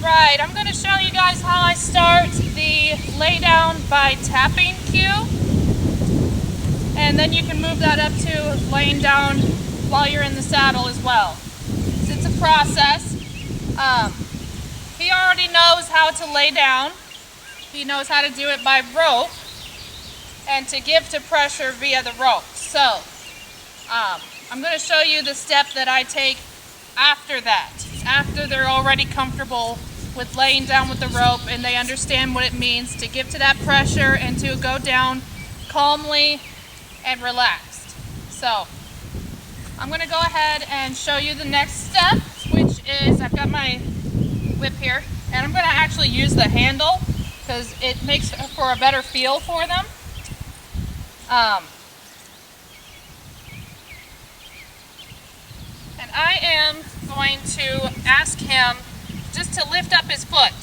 Right, I'm going to show you guys how I start the lay down by tapping cue, and then you can move that up to laying down while you're in the saddle as well. It's a process. He already knows how to lay down. He knows how to do it by rope and to give to pressure via the rope. So I'm going to show you the step that I take after that, after they're already comfortable with laying down with the rope and they understand what it means to give to that pressure and to go down calmly and relaxed. So I'm going to go ahead and show you the next step, which is, I've got my whip here, and I'm going to actually use the handle because it makes for a better feel for them. And I am going to ask him just to lift up his foot.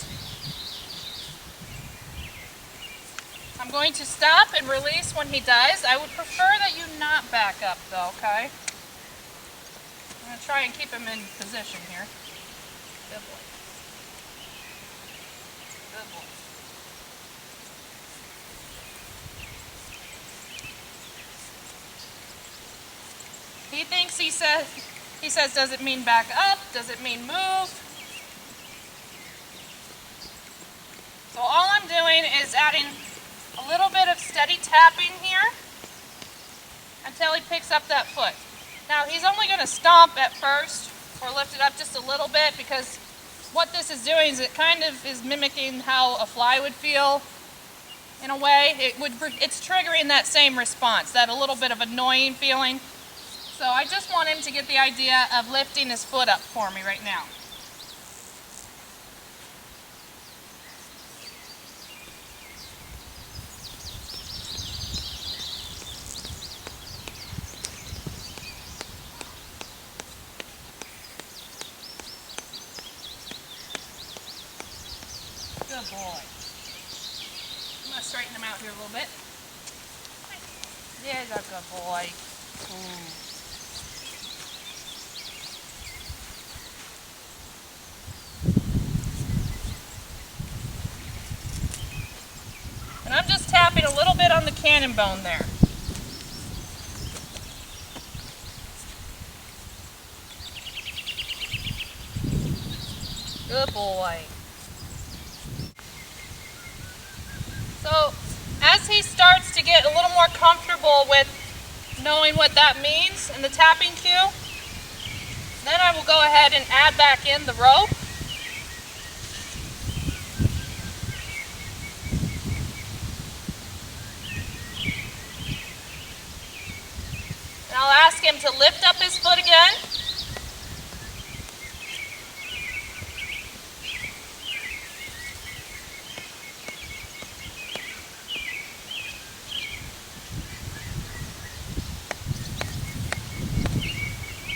I'm going to stop and release when he does. I would prefer that you not back up though, okay? I'm going to try and keep him in position here. Good boy. Good boy. He thinks he says, does it mean back up? Does it mean move? So all I'm doing is adding a little bit of steady tapping here until he picks up that foot. Now he's only going to stomp at first or lift it up just a little bit, because what this is doing is it kind of is mimicking how a fly would feel in a way. It's triggering that same response, that a little bit of annoying feeling. So I just want him to get the idea of lifting his foot up for me right now. Good boy. I'm going to straighten him out here a little bit. There's a good boy. Ooh. And I'm just tapping a little bit on the cannon bone there. Good boy. So as he starts to get a little more comfortable with knowing what that means and the tapping cue, then I will go ahead and add back in the rope. And I'll ask him to lift up his foot again.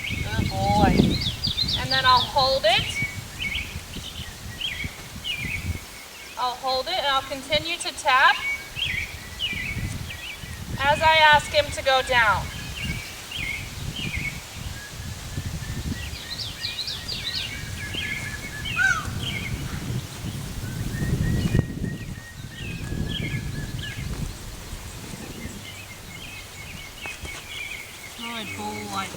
Good boy. And then I'll hold it. I'll hold it and I'll continue to tap as I ask him to go down. Good boy.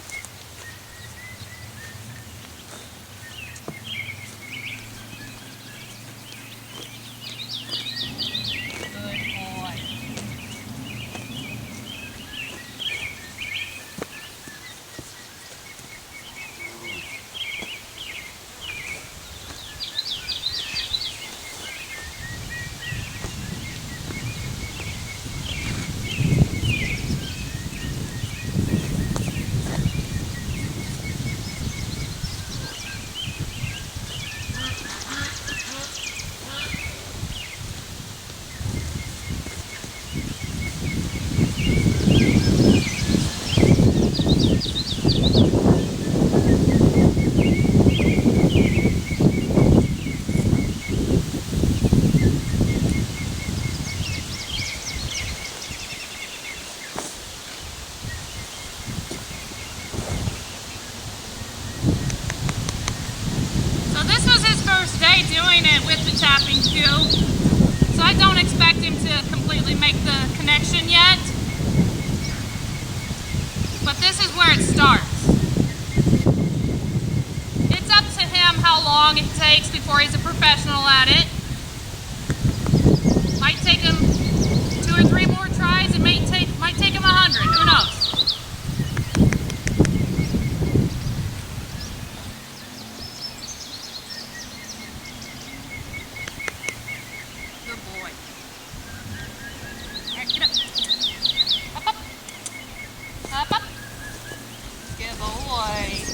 the tapping cue. So I don't expect him to completely make the connection yet. But this is where it starts. It's up to him how long it takes before he's a professional at it. Might take him 2 or 3 more tries. It might take him 100. Who knows? Good boy. All right, get up. Up, up. Up, up. Good boy.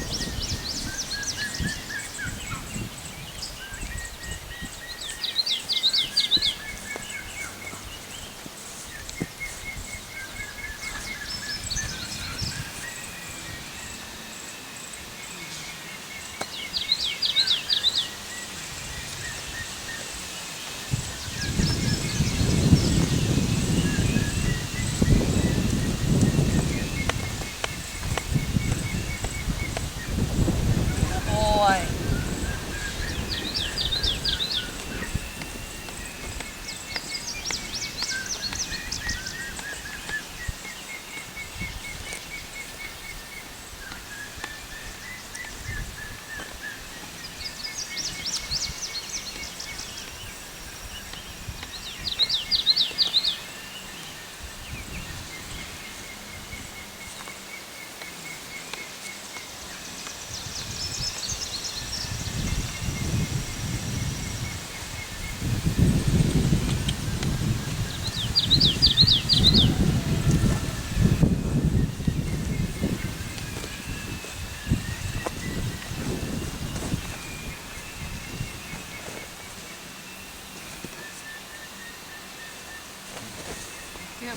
Good boy.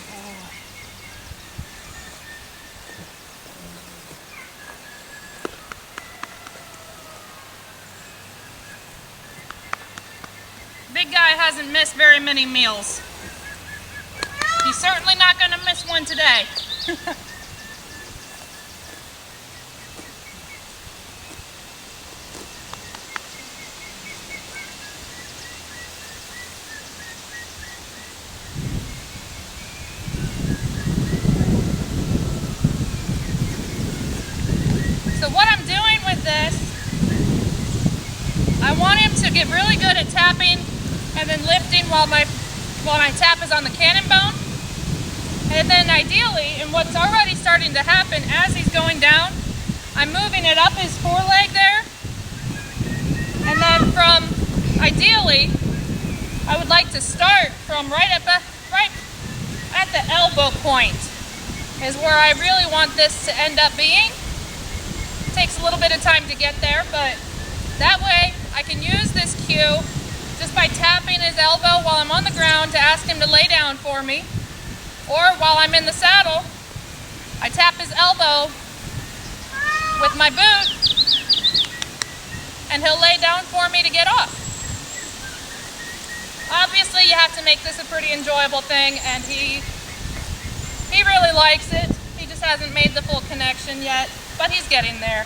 Big guy hasn't missed very many meals. He's certainly not going to miss one today. So what I'm doing with this, I want him to get really good at tapping and then lifting while my tap is on the cannon bone. And then ideally, and what's already starting to happen as he's going down, I'm moving it up his foreleg there. And then ideally, I would like to start from right at the elbow point is where I really want this to end up being. It takes a little bit of time to get there, but that way I can use this cue just by tapping his elbow while I'm on the ground to ask him to lay down for me. Or while I'm in the saddle, I tap his elbow with my boot and he'll lay down for me to get off. Obviously you have to make this a pretty enjoyable thing, and he really likes it. He just hasn't made the full connection yet, but he's getting there.